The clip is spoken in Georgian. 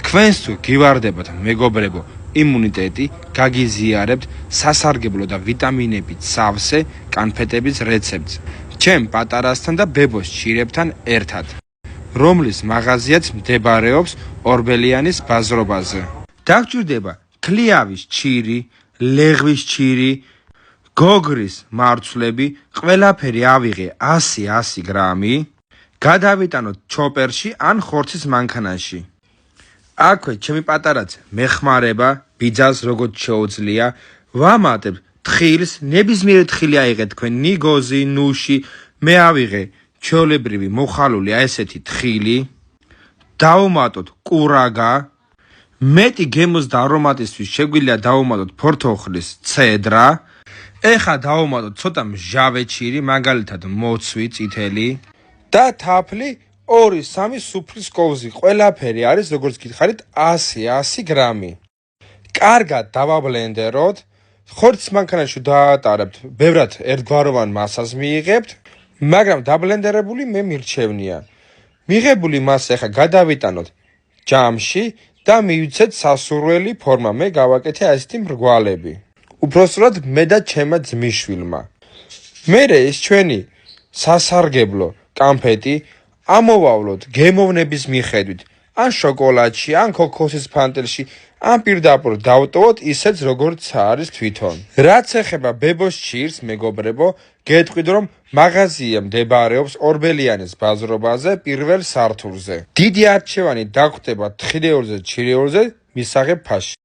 თქვენს თუ გივარდებათ მეგობრებო იმუნიტეტი, გაგიზიარებთ სასარგებლო და ვიტამინებით სავსე კანფეტების რეცეპტს. ჩემ პატარასთან და ბებოს ჩირებთან ერთად, რომლის მაღაზიაც მდებარეობს ორბელიანის ბაზრობაზე. დაგჭირდება ქლიავის ჩირი, ლეღვის ჩირი, გოგრის მარცვლები, ყველაფერი ავიღე 100 გრამი, გადავიტანოთ ჩოპერში ან ხორცის მანქანაში. აქვე ჩემი პატარაც მეხმარება ბიძას როგორც შეუძლია, ვამატებ თხილს, ნებისმიერი თხილი აიღეთ თქვენ, ნიგოზი, ნუში, მე ავიღე ჩვეულებრივი მოხალული ესეთი თხილი, დავუმატოთ კურაგა, მეტი გემოს და არომატისთვის შეგვიძლია დავუმატოთ ფორთოხლის ცედრა, ეხა დავუმატოთ ცოტა მჟავე ჩირი, მაგალითად მოცვი წითელი და თაფლი 2-3 სუფრის კოვზი, ყველაფერი არის როგორც გითხარით 100 გრამი. კარგად დავაბლენდეროთ, ხორცის მანქანაში დაატარებთ, ბევრად ერთგვაროვან მასას მიიღებთ, მაგრამ დაბლენდერებული მე მირჩევნია. მიღებული მასა ეხა გადავიტანოთ ჯამში და მივიცეთ სასურველი ფორმა, მე გავაკეთე ასეთი მრგვალები. უпроსტად მე და ჩემმა ძმისშვილმა. მერე ეს ჩვენი სასარგებლო კანფეტი ამოვავლოთ გემოვნების მიხედვით, ან შოკოლადში, ან ქოქოსის ფანტელში, ან პირდაპირ დავტოვოთ ისეც როგორც არის თვითონ. რაც ეხება ბებოს ჩირს, მეგობრებო, გეტყვით რომ მაღაზია მდებარეობს ორბელიანის ბაზრობაზე პირველ სართულზე. დიდი არჩევანი დაგხვდება თხილეულზე, ჩირეულზე, მისაღებ ფასში.